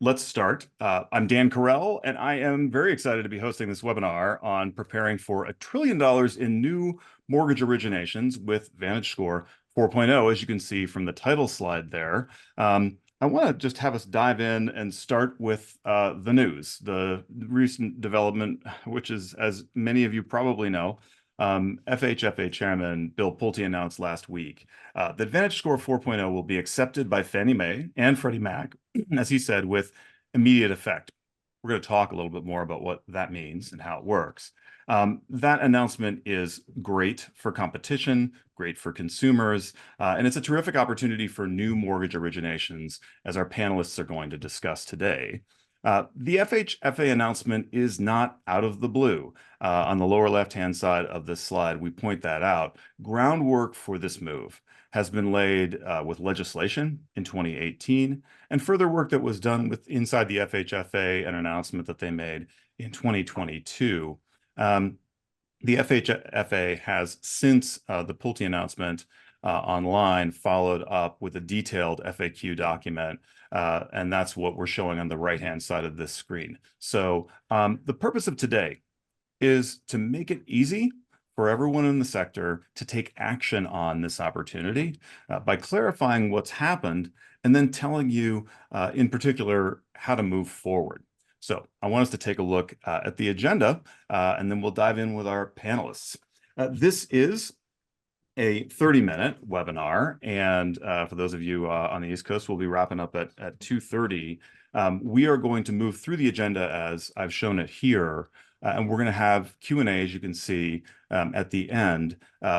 let's start. I'm Dan Carell, and I am very excited to be hosting this webinar on preparing for $1 trillion in new mortgage originations with VantageScore 4.0, as you can see from the title slide there. I want to just have us dive in and start with the news, the recent development, which is, as many of you probably know, FHFA Chairman Bill Pulte announced last week that VantageScore 4.0 will be accepted by Fannie Mae and Freddie Mac, as he said, with immediate effect. We're going to talk a little bit more about what that means and how it works. That announcement is great for competition, great for consumers, and it's a terrific opportunity for new mortgage originations, as our panelists are going to discuss today. The FHFA announcement is not out of the blue. On the lower left-hand side of this slide, we point that out. Groundwork for this move has been laid with legislation in 2018 and further work that was done with inside the FHFA, an announcement that they made in 2022. The FHFA has, since the Pulte announcement online, followed up with a detailed FAQ document, and that's what we're showing on the right-hand side of this screen. So the purpose of today is to make it easy for everyone in the sector to take action on this opportunity by clarifying what's happened and then telling you in particular how to move forward. So I want us to take a look at the agenda and then we'll dive in with our panelists. This is a 30-minute webinar, and for those of you on the East Coast, we'll be wrapping up at 2:30. We are going to move through the agenda as I've shown it here, and we're going to have Q&A, as you can see, at the end.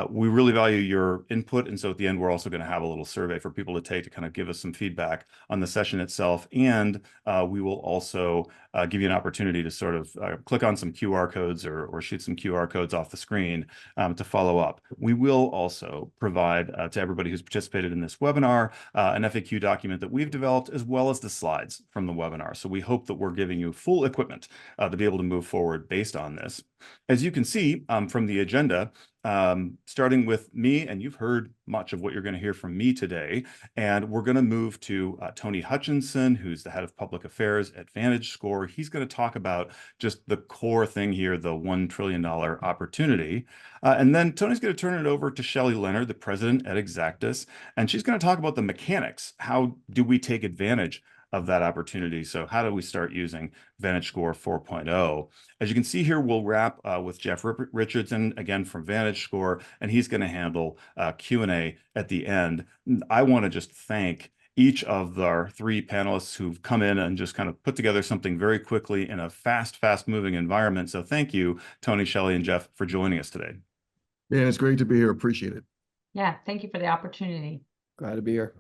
We really value your input, and so at the end, we're also going to have a little survey for people to take to kind of give us some feedback on the session itself, and we will also give you an opportunity to sort of click on some QR codes or shoot some QR codes off the screen to follow up. We will also provide to everybody who's participated in this webinar an FAQ document that we've developed, as well as the slides from the webinar. So we hope that we're giving you full equipment to be able to move forward based on this. As you can see from the agenda, starting with me, and you've heard much of what you're going to hear from me today, and we're going to move to Tony Hutchinson, who's the head of public affairs at VantageScore. He's going to talk about just the core thing here, the $1 trillion opportunity. And then Tony's going to turn it over to Shelley Leonard, the president at Xactus, and she's going to talk about the mechanics. How do we take advantage of that opportunity? So how do we start using VantageScore 4.0? As you can see here, we'll wrap with Jeff Richardson, again from VantageScore, and he's going to handle Q&A at the end. I want to just thank each of our three panelists who've come in and just kind of put together something very quickly in a fast-moving environment. So thank you, Tony, Shelley, and Jeff, for joining us today. Man, it's great to be here. Appreciate it. Yeah, thank you for the opportunity. Glad to be here.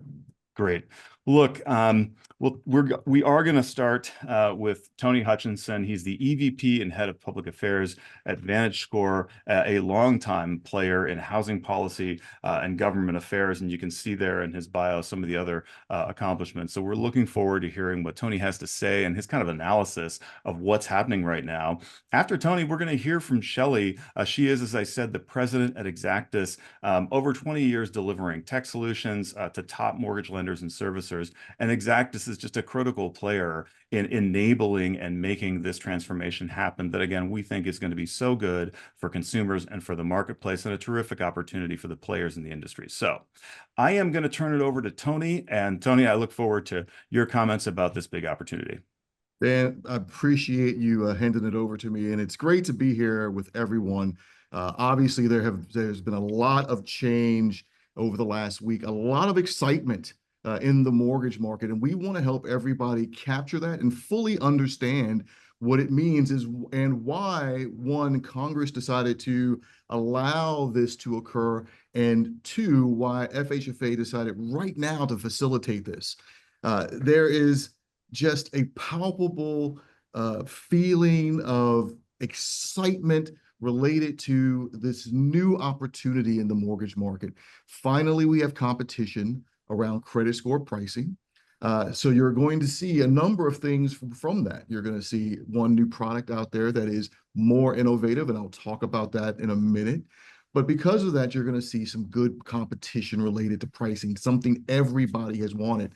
Great. Look, we are going to start with Tony Hutchinson. He's the EVP and head of public affairs at VantageScore, a longtime player in housing policy and government affairs. And you can see there in his bio some of the other accomplishments. So we're looking forward to hearing what Tony has to say and his kind of analysis of what's happening right now. After Tony, we're going to hear from Shelley. She is, as I said, the president at Xactus, over 20 years delivering tech solutions to top mortgage lenders and servicers. And Xactus is just a critical player in enabling and making this transformation happen that, again, we think is going to be so good for consumers and for the marketplace, and a terrific opportunity for the players in the industry. So I am going to turn it over to Tony. And Tony, I look forward to your comments about this big opportunity. Dan, I appreciate you handing it over to me, and it's great to be here with everyone. Obviously, there's been a lot of change over the last week, a lot of excitement in the mortgage market, and we want to help everybody capture that and fully understand what it means and why, one, Congress decided to allow this to occur, and two, why FHFA decided right now to facilitate this. There is just a palpable feeling of excitement related to this new opportunity in the mortgage market. Finally, we have competition around credit score pricing. So you're going to see a number of things from that. You're going to see one new product out there that is more innovative, and I'll talk about that in a minute. But because of that, you're going to see some good competition related to pricing, something everybody has wanted.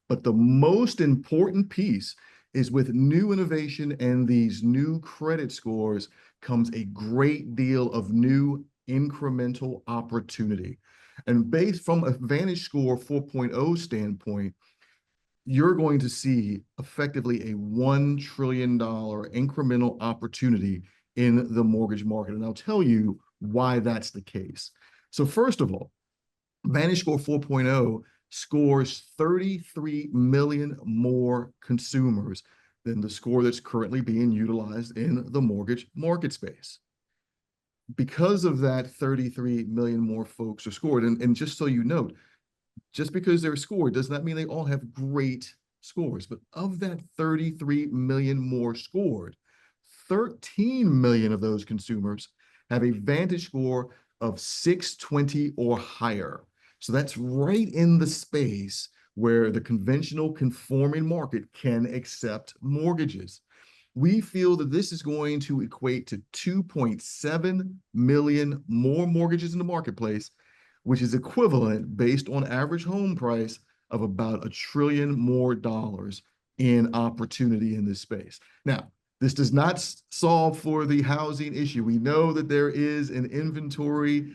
But the most important piece is with new innovation and these new credit scores comes a great deal of new incremental opportunity. And based from a VantageScore 4.0 standpoint, you're going to see effectively a $1 trillion incremental opportunity in the mortgage market. And I'll tell you why that's the case. So first of all, VantageScore 4.0 scores 33 million more consumers than the score that's currently being utilized in the mortgage market space. Because of that, 33 million more folks are scored. And just so you note, just because they're scored does not mean they all have great scores. But of that 33 million more scored, 13 million of those consumers have a Vantage score of 620 or higher. So that's right in the space where the conventional conforming market can accept mortgages. We feel that this is going to equate to 2.7 million more mortgages in the marketplace, which is equivalent, based on average home price, of about $1 trillion more in opportunity in this space. Now, this does not solve for the housing issue. We know that there is an inventory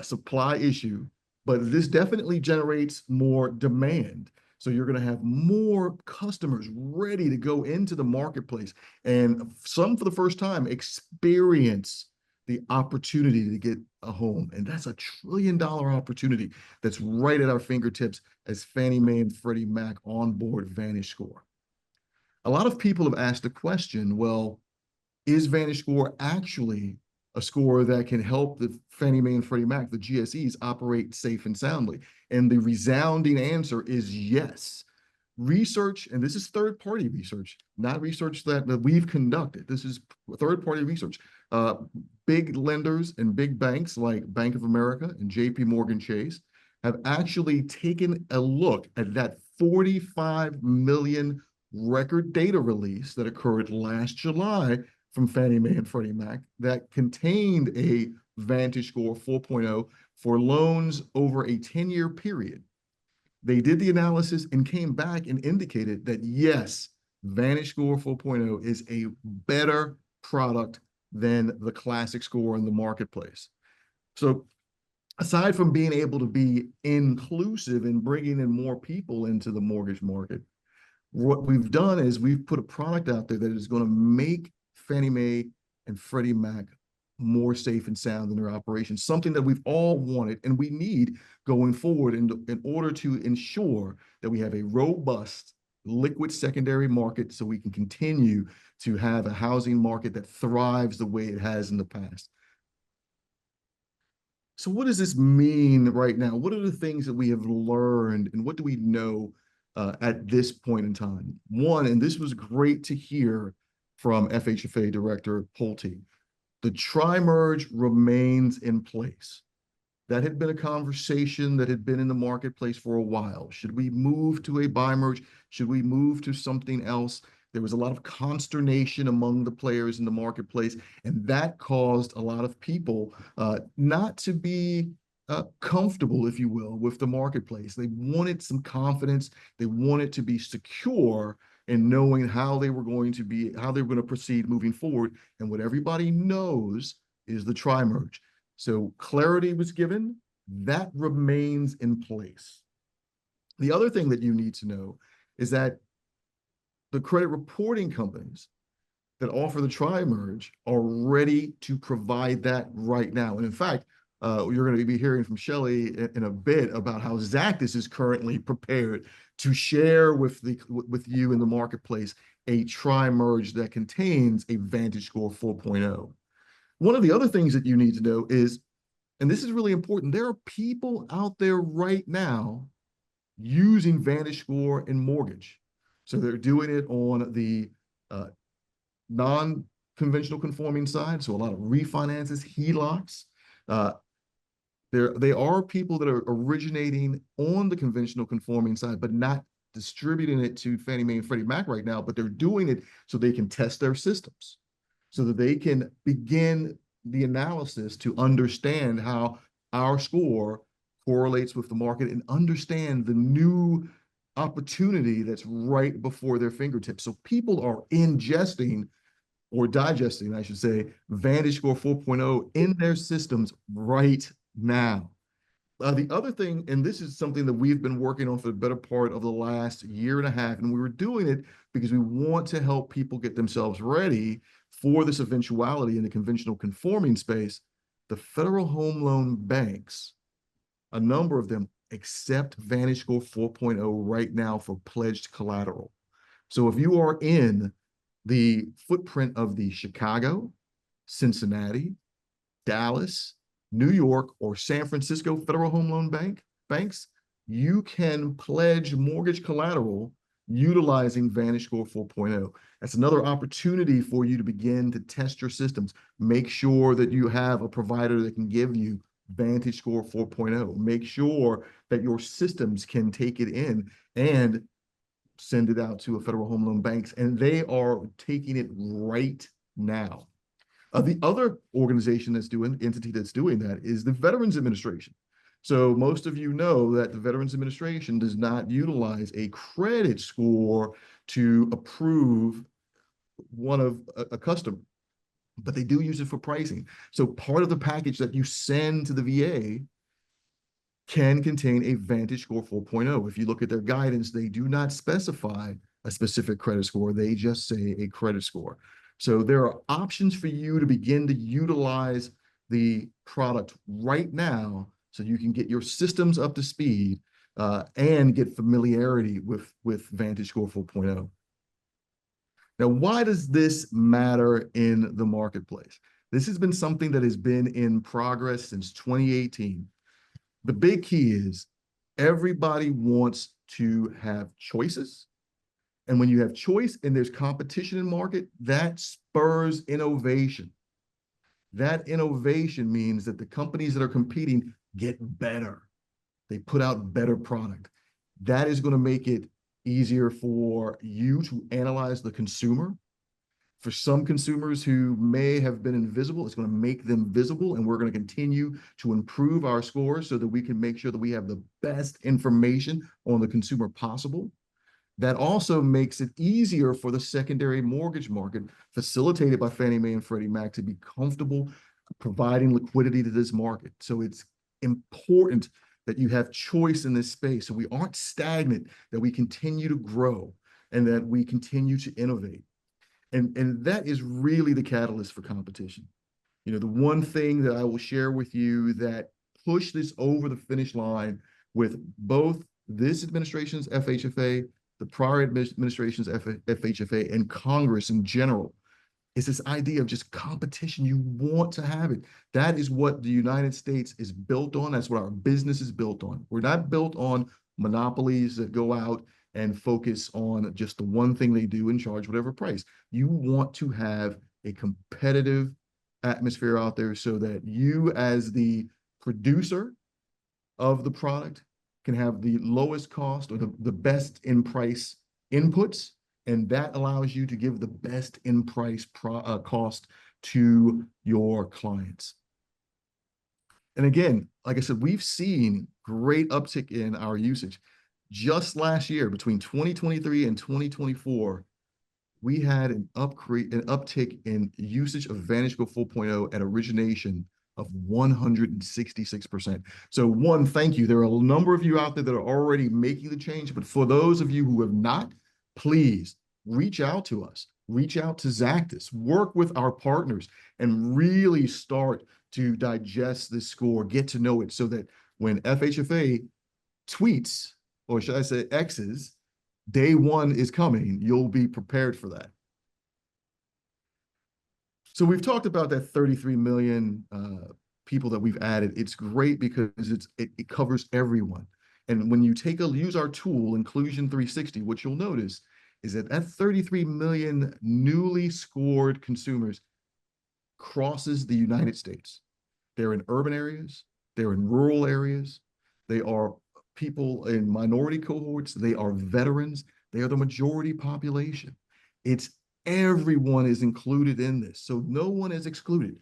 supply issue, but this definitely generates more demand. So you're going to have more customers ready to go into the marketplace, and some for the first time experience the opportunity to get a home. And that's $1 trillion opportunity that's right at our fingertips as Fannie Mae and Freddie Mac onboard VantageScore. A lot of people have asked the question, well, is VantageScore actually a score that can help the Fannie Mae and Freddie Mac, the GSEs, operate safe and soundly? And the resounding answer is yes. Research, and this is third-party research, not research that we've conducted. This is third-party research. Big lenders and big banks like Bank of America and JP Morgan Chase have actually taken a look at that 45 million record data release that occurred last July from Fannie Mae and Freddie Mac that contained a VantageScore 4.0 for loans over a 10-year period. They did the analysis and came back and indicated that yes, VantageScore 4.0 is a better product than the classic score in the marketplace. So aside from being able to be inclusive and bringing in more people into the mortgage market, what we've done is we've put a product out there that is going to make Fannie Mae and Freddie Mac more safe and sound in their operations, something that we've all wanted and we need going forward in order to ensure that we have a robust liquid secondary market so we can continue to have a housing market that thrives the way it has in the past. So what does this mean right now? What are the things that we have learned and what do we know at this point in time? One, and this was great to hear from FHFA Director Pulte, the tri-merge remains in place. That had been a conversation that had been in the marketplace for a while. Should we move to a bi-merge? Should we move to something else? There was a lot of consternation among the players in the marketplace, and that caused a lot of people not to be comfortable, if you will, with the marketplace. They wanted some confidence. They wanted to be secure in knowing how they were going to proceed moving forward. And what everybody knows is the tri-merge. So clarity was given. That remains in place. The other thing that you need to know is that the credit reporting companies that offer the tri-merge are ready to provide that right now. And in fact, you're going to be hearing from Shelley in a bit about how Xactus is currently prepared to share with you in the marketplace a tri-merge that contains a VantageScore 4.0. One of the other things that you need to know is, and this is really important, there are people out there right now using VantageScore in mortgage. So they're doing it on the non-conventional conforming side, so a lot of refinances, HELOCs. They are people that are originating on the conventional conforming side, but not distributing it to Fannie Mae and Freddie Mac right now, but they're doing it so they can test their systems, so that they can begin the analysis to understand how our score correlates with the market and understand the new opportunity that's right before their fingertips. So people are ingesting or digesting, I should say, VantageScore 4.0 in their systems right now. The other thing, and this is something that we've been working on for the better part of the last year and a half, and we were doing it because we want to help people get themselves ready for this eventuality in the conventional conforming space. The federal home loan banks, a number of them, accept VantageScore 4.0 right now for pledged collateral. So if you are in the footprint of the Chicago, Cincinnati, Dallas, New York, or San Francisco Federal Home Loan banks, you can pledge mortgage collateral utilizing VantageScore 4.0. That's another opportunity for you to begin to test your systems. Make sure that you have a provider that can give you VantageScore 4.0. Make sure that your systems can take it in and send it out to a federal home loan banks, and they are taking it right now. The other organization entity that's doing that is the Veterans Administration. So most of you know that the Veterans Administration does not utilize a credit score to approve a customer, but they do use it for pricing. So part of the package that you send to the VA can contain a VantageScore 4.0. If you look at their guidance, they do not specify a specific credit score. They just say a credit score. So there are options for you to begin to utilize the product right now so you can get your systems up to speed and get familiarity with VantageScore 4.0. Now, why does this matter in the marketplace? This has been something that has been in progress since 2018. The big key is everybody wants to have choices. And when you have choice and there's competition in market, that spurs innovation. That innovation means that the companies that are competing get better. They put out better product. That is going to make it easier for you to analyze the consumer. For some consumers who may have been invisible, it's going to make them visible, and we're going to continue to improve our scores so that we can make sure that we have the best information on the consumer possible. That also makes it easier for the secondary mortgage market, facilitated by Fannie Mae and Freddie Mac, to be comfortable providing liquidity to this market. So it's important that you have choice in this space, so we aren't stagnant, that we continue to grow, and that we continue to innovate. And that is really the catalyst for competition. You know, the one thing that I will share with you that pushed this over the finish line with both this administration's FHFA, the prior administration's FHFA, and Congress in general, is this idea of just competition. You want to have it. That is what the United States is built on. That's what our business is built on. We're not built on monopolies that go out and focus on just the one thing they do and charge whatever price. You want to have a competitive atmosphere out there so that you, as the producer of the product, can have the lowest cost or the best in price inputs, and that allows you to give the best in price cost to your clients. And again, like I said, we've seen great uptick in our usage. Just last year, between 2023 and 2024, we had an uptick in usage of VantageScore 4.0 at origination of 166%. So one, thank you. There are a number of you out there that are already making the change, but for those of you who have not, please reach out to us. Reach out to Xactus, work with our partners, and really start to digest this score, get to know it, so that when FHFA tweets, or should I say X's, day one is coming, you'll be prepared for that. So we've talked about that 33 million people that we've added. It's great because it covers everyone. And when you use our tool, Inclusion 360, what you'll notice is that 33 million newly scored consumers crosses the United States. They're in urban areas, they're in rural areas, they are people in minority cohorts, they are veterans, they are the majority population. It's everyone is included in this, so no one is excluded.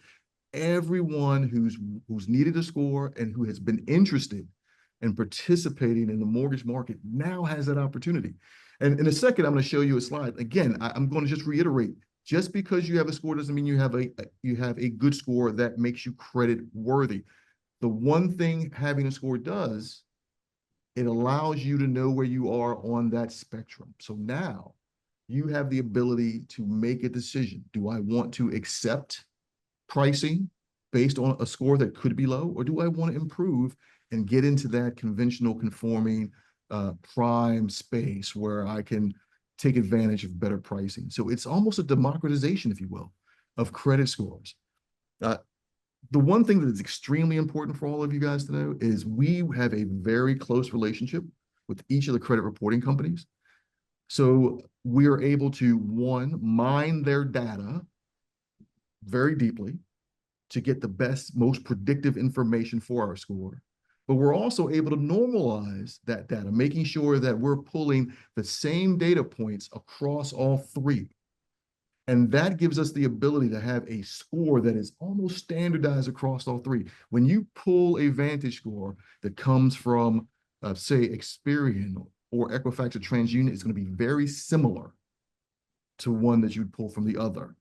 Everyone who's needed a score and who has been interested and participating in the mortgage market now has that opportunity. And in a second, I'm going to show you a slide. Again, I'm going to just reiterate, just because you have a score doesn't mean you have a good score that makes you credit worthy. The one thing having a score does, it allows you to know where you are on that spectrum. So now you have the ability to make a decision. Do I want to accept pricing based on a score that could be low, or do I want to improve and get into that conventional conforming prime space where I can take advantage of better pricing? So it's almost a democratization, if you will, of credit scores. The one thing that is extremely important for all of you guys to know is we have a very close relationship with each of the credit reporting companies. So we are able to, one, mine their data very deeply to get the best, most predictive information for our score. But we're also able to normalize that data, making sure that we're pulling the same data points across all three. And that gives us the ability to have a score that is almost standardized across all three. When you pull a VantageScore that comes from, say, Experian or Equifax or TransUnion, it's going to be very similar to one that you'd pull from the other.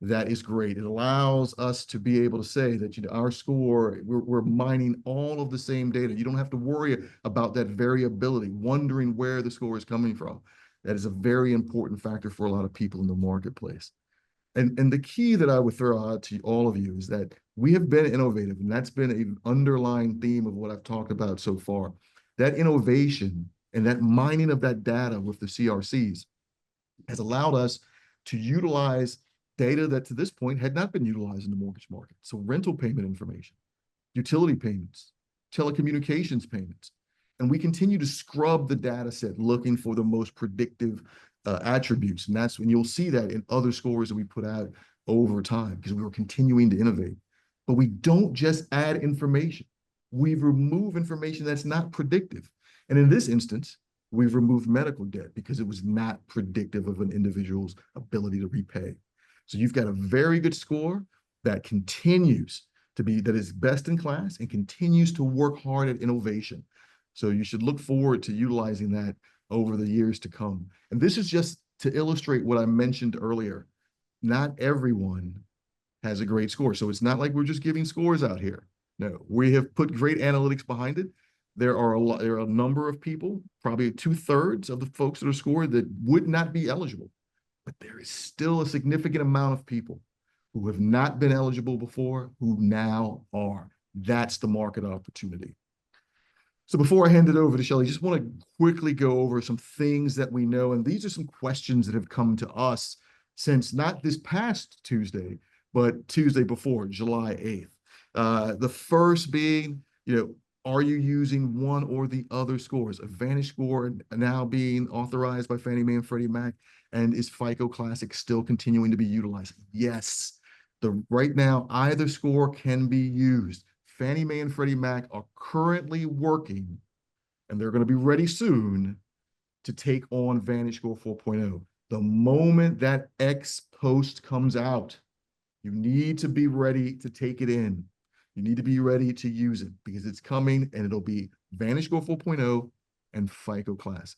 That is great. It allows us to be able to say that, you know, our score, we're mining all of the same data. You don't have to worry about that variability, wondering where the score is coming from. That is a very important factor for a lot of people in the marketplace. And the key that I would throw out to all of you is that we have been innovative, and that's been an underlying theme of what I've talked about so far. That innovation and that mining of that data with the CRCs has allowed us to utilize data that to this point had not been utilized in the mortgage market. So rental payment information, utility payments, telecommunications payments. And we continue to scrub the data set looking for the most predictive attributes. And that's when you'll see that in other scores that we put out over time, because we were continuing to innovate. But we don't just add information. We remove information that's not predictive. And in this instance, we've removed medical debt because it was not predictive of an individual's ability to repay. So you've got a very good score that continues to be, that is best in class and continues to work hard at innovation. So you should look forward to utilizing that over the years to come. And this is just to illustrate what I mentioned earlier. Not everyone has a great score. So it's not like we're just giving scores out here. No, we have put great analytics behind it. There are a number of people, probably 2/3 of the folks that are scored, that would not be eligible. But there is still a significant amount of people who have not been eligible before, who now are. That's the market opportunity. So before I hand it over to Shelley, just want to quickly go over some things that we know. And these are some questions that have come to us since not this past Tuesday, but Tuesday before, July 8th. The first being, you know, are you using one or the other scores? A VantageScore now being authorized by Fannie Mae and Freddie Mac, and is FICO Classic still continuing to be utilized? Yes. Right now, either score can be used. Fannie Mae and Freddie Mac are currently working, and they're going to be ready soon to take on VantageScore 4.0. The moment that X post comes out, you need to be ready to take it in. You need to be ready to use it because it's coming, and it'll be VantageScore 4.0 and FICO Classic.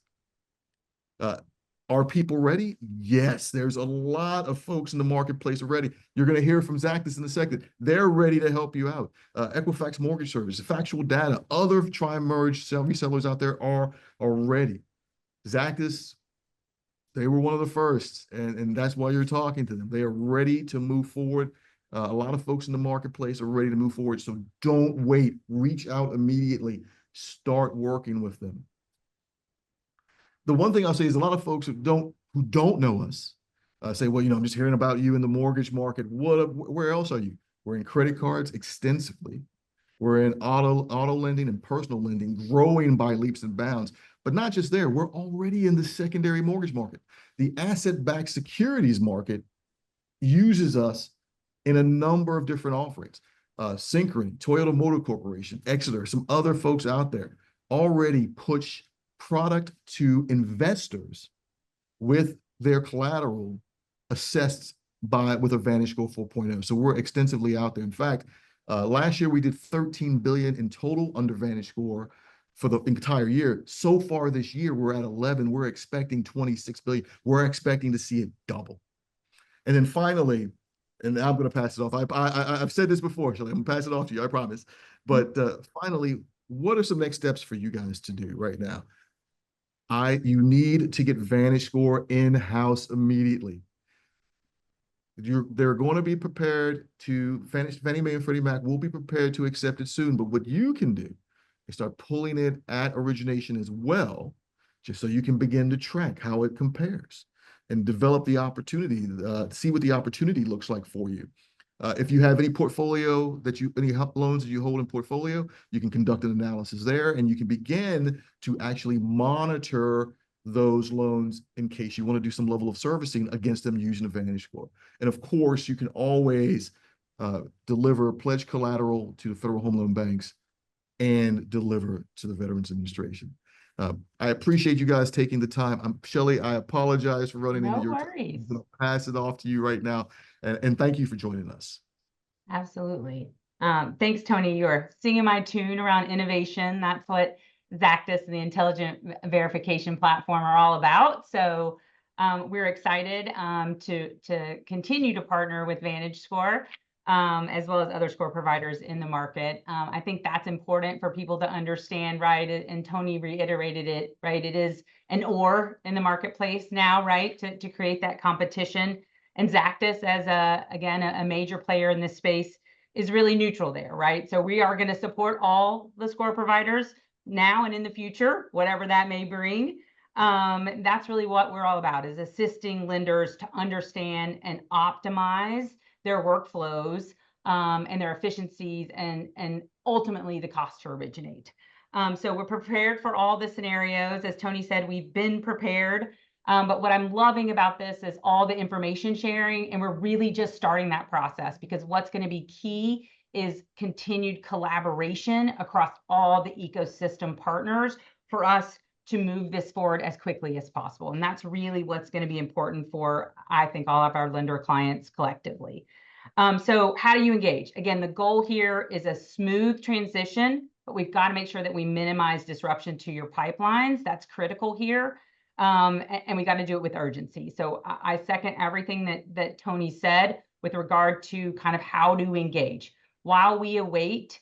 Are people ready? Yes, there's a lot of folks in the marketplace already. You're going to hear from Xactus in a second. They're ready to help you out. Equifax Mortgage Service, Factual Data, other tri-merge resellers out there are ready. Xactus, they were one of the first, and that's why you're talking to them. They are ready to move forward. A lot of folks in the marketplace are ready to move forward, so don't wait. Reach out immediately. Start working with them. The one thing I'll say is a lot of folks who don't know us say, well, you know, I'm just hearing about you in the mortgage market. Where else are you? We're in credit cards extensively. We're in auto lending and personal lending, growing by leaps and bounds. But not just there, we're already in the secondary mortgage market. The asset-backed securities market uses us in a number of different offerings. Synchrony, Toyota Motor Corporation, Exeter, some other folks out there already push product to investors with their collateral assessed with a VantageScore 4.0. So we're extensively out there. In fact, last year we did $13 billion in total under VantageScore. for the entire year. So far this year, we're at 11. We're expecting 26 billion. We're expecting to see it double. And then finally, and I'm going to pass it off. I've said this before, Shelley. I'm going to pass it off to you, I promise. But finally, what are some next steps for you guys to do right now? You need to get VantageScore in-house immediately. They're going to be prepared to, Fannie Mae and Freddie Mac will be prepared to accept it soon. But what you can do is start pulling it at origination as well, just so you can begin to track how it compares and develop the opportunity, see what the opportunity looks like for you. If you have any portfolio any loans that you hold in portfolio, you can conduct an analysis there, and you can begin to actually monitor those loans in case you want to do some level of servicing against them using a VantageScore. And of course, you can always deliver pledged collateral to the federal home loan banks and deliver to the Veterans Administration. I appreciate you guys taking the time. Shelley, I apologize for running into your time. I'm going to pass it off to you right now. And thank you for joining us. Absolutely. Thanks, Tony. You're singing my tune around innovation. That's what Xactus and the intelligent verification platform are all about. So we're excited to continue to partner with VantageScore, as well as other score providers in the market. I think that's important for people to understand, right? And Tony reiterated it, right? It is an or in the marketplace now, right? To create that competition. And Xactus, as again, a major player in this space, is really neutral there, right? So we are going to support all the score providers now and in the future, whatever that may bring. That's really what we're all about, is assisting lenders to understand and optimize their workflows and their efficiencies and ultimately the cost to originate. So we're prepared for all the scenarios. As Tony said, we've been prepared. But what I'm loving about this is all the information sharing, and we're really just starting that process, because what's going to be key is continued collaboration across all the ecosystem partners for us to move this forward as quickly as possible. And that's really what's going to be important for, I think, all of our lender clients collectively. So how do you engage? Again, the goal here is a smooth transition, but we've got to make sure that we minimize disruption to your pipelines. That's critical here. And we got to do it with urgency. So I second everything that Tony said with regard to kind of how to engage. While we await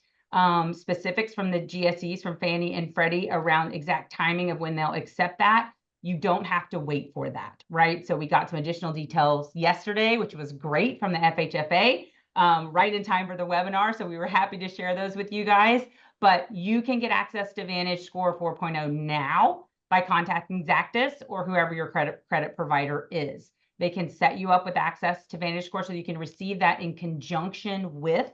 specifics from the GSEs, from Fannie and Freddie, around exact timing of when they'll accept that, you don't have to wait for that, right? So we got some additional details yesterday, which was great, from the FHFA, right in time for the webinar. So we were happy to share those with you guys. But you can get access to VantageScore 4.0 now by contacting Xactus or whoever your credit provider is. They can set you up with access to VantageScore so you can receive that in conjunction with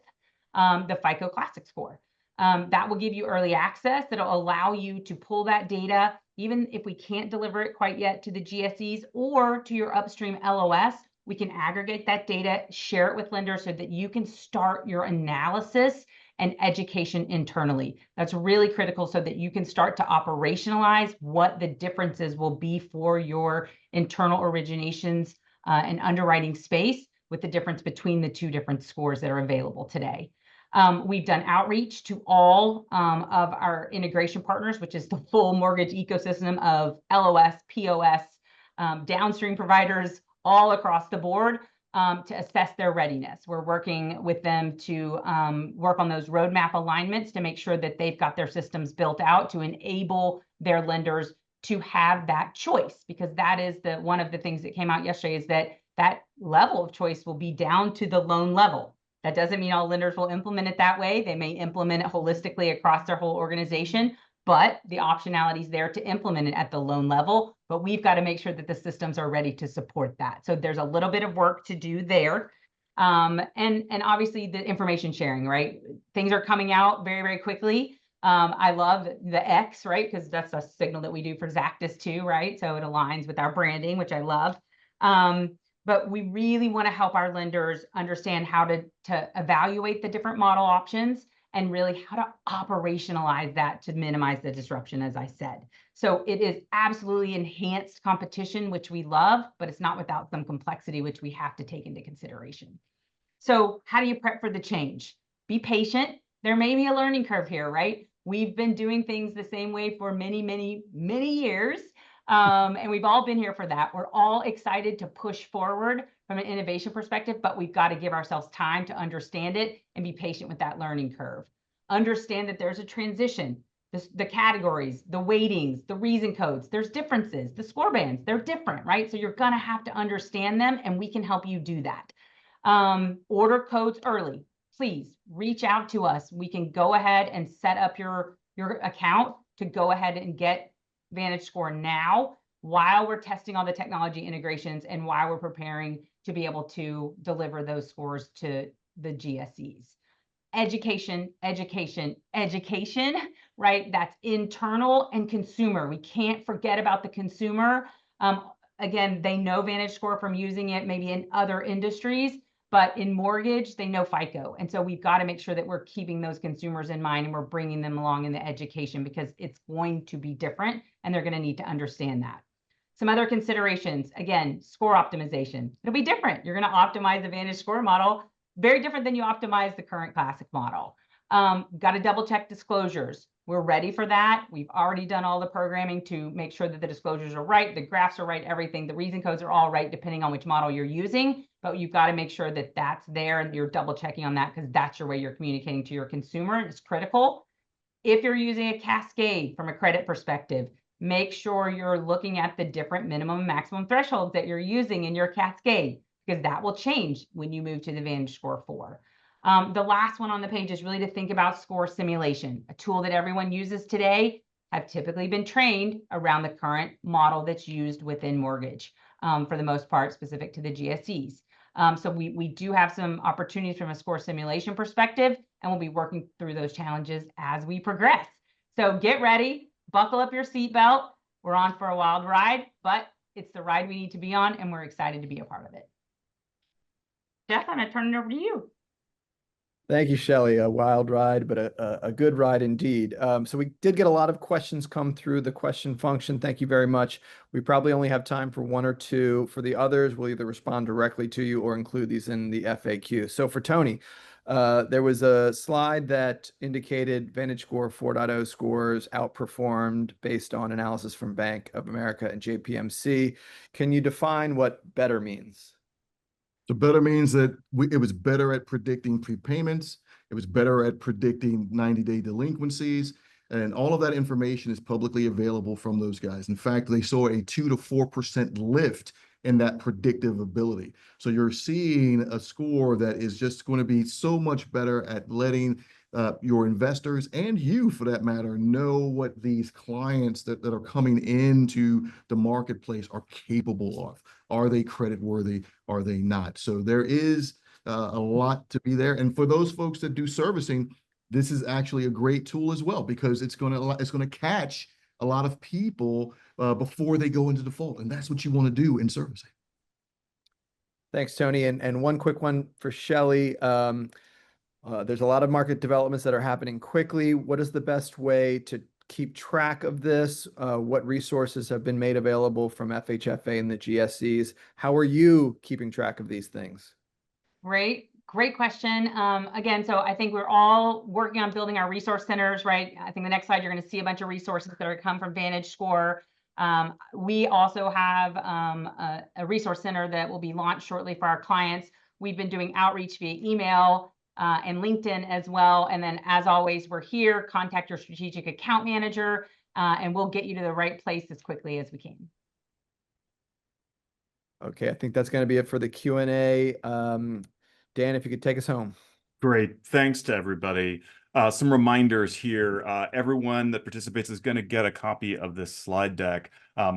the FICO Classic Score. That will give you early access. That'll allow you to pull that data, even if we can't deliver it quite yet to the GSEs or to your upstream LOS. We can aggregate that data, share it with lenders so that you can start your analysis and education internally. That's really critical so that you can start to operationalize what the differences will be for your internal originations and underwriting space, with the difference between the two different scores that are available today. We've done outreach to all of our integration partners, which is the full mortgage ecosystem of LOS, POS, downstream providers all across the board, to assess their readiness. We're working with them to work on those roadmap alignments to make sure that they've got their systems built out to enable their lenders to have that choice, because that is one of the things that came out yesterday, is that level of choice will be down to the loan level. That doesn't mean all lenders will implement it that way. They may implement it holistically across their whole organization, but the optionality is there to implement it at the loan level. But we've got to make sure that the systems are ready to support that. So there's a little bit of work to do there. And obviously the information sharing, right? Things are coming out very, very quickly. I love the X, right? Because that's a signal that we do for Xactus too, right? So it aligns with our branding, which I love. But we really want to help our lenders understand how to evaluate the different model options and really how to operationalize that to minimize the disruption, as I said. So it is absolutely enhanced competition, which we love, but it's not without some complexity, which we have to take into consideration. So how do you prep for the change? Be patient. There may be a learning curve here, right? We've been doing things the same way for many, many, many years. And we've all been here for that. We're all excited to push forward from an innovation perspective, but we've got to give ourselves time to understand it and be patient with that learning curve. Understand that there's a transition. The categories, the weightings, the reason codes, there's differences. The score bands, they're different, right? So you're going to have to understand them, and we can help you do that. Order codes early. Please reach out to us. We can go ahead and set up your account to go ahead and get VantageScore now while we're testing all the technology integrations and while we're preparing to be able to deliver those scores to the GSEs. Education, education, education, right? That's internal and consumer. We can't forget about the consumer. Again, they know VantageScore from using it maybe in other industries, but in mortgage, they know FICO. And so we've got to make sure that we're keeping those consumers in mind and we're bringing them along in the education because it's going to be different and they're going to need to understand that. Some other considerations, again, score optimization. It'll be different. You're going to optimize the VantageScore model very different than you optimize the current classic model. Got to double check disclosures. We're ready for that. We've already done all the programming to make sure that the disclosures are right, the graphs are right, everything. The reason codes are all right depending on which model you're using, but you've got to make sure that that's there and you're double checking on that because that's your way you're communicating to your consumer. It's critical. If you're using a cascade from a credit perspective, make sure you're looking at the different minimum and maximum thresholds that you're using in your cascade because that will change when you move to the VantageScore 4. The last one on the page is really to think about score simulation, a tool that everyone uses today. Have typically been trained around the current model that's used within mortgage, for the most part, specific to the GSEs. So we do have some opportunities from a score simulation perspective, and we'll be working through those challenges as we progress. So get ready, buckle up your seatbelt. We're on for a wild ride, but it's the ride we need to be on, and we're excited to be a part of it. Jeff, I'm going to turn it over to you. Thank you, Shelley. A wild ride, but a good ride indeed. So we did get a lot of questions come through the question function. Thank you very much. We probably only have time for one or two. For the others, we'll either respond directly to you or include these in the FAQ. So for Tony, there was a slide that indicated VantageScore 4.0 scores outperformed based on analysis from Bank of America and JPMC. Can you define what better means? So better means that it was better at predicting prepayments. It was better at predicting 90-day delinquencies. And all of that information is publicly available from those guys. In fact, they saw a 2 to 4% lift in that predictive ability. So you're seeing a score that is just going to be so much better at letting your investors and you, for that matter, know what these clients that are coming into the marketplace are capable of. Are they creditworthy? Are they not? So there is a lot to be there. And for those folks that do servicing, this is actually a great tool as well because it's going to catch a lot of people before they go into default, and that's what you want to do in servicing. Thanks, Tony. And one quick one for Shelley. There's a lot of market developments that are happening quickly. What is the best way to keep track of this? What resources have been made available from FHFA and the GSEs? How are you keeping track of these things? Great question. Again, so I think we're all working on building our resource centers, right? I think the next slide, you're going to see a bunch of resources that are come from VantageScore. We also have a resource center that will be launched shortly for our clients. We've been doing outreach via email and LinkedIn as well. And then as always, we're here, contact your strategic account manager, and we'll get you to the right place as quickly as we can. Okay, I think that's going to be it for the Q&A. Dan, if you could take us home. Great. Thanks to everybody. Some reminders here. Everyone that participates is going to get a copy of this slide deck.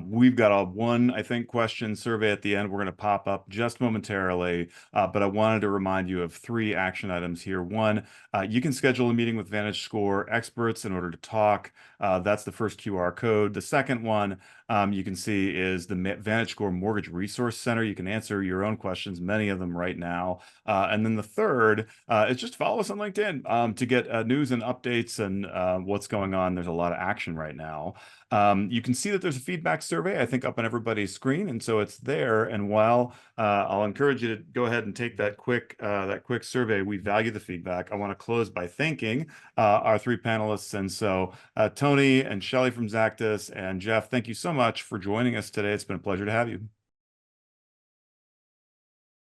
We've got a I think, question survey at the end. We're going to pop up just momentarily, but I wanted to remind you of 3 action items here. 1, you can schedule a meeting with VantageScore experts in order to talk. That's the first QR code. The second one you can see is the VantageScore Mortgage Resource Center. You can answer your own questions, many of them right now. And then the third is just follow us on LinkedIn to get news and updates and what's going on. There's a lot of action right now. You can see that there's a feedback survey, I think, up on everybody's screen, and so it's there. And while I'll encourage you to go ahead and take that quick survey, we value the feedback. I want to close by thanking our three panelists. And so Tony and Shelley from Xactus and Jeff, thank you so much for joining us today. It's been a pleasure to have you.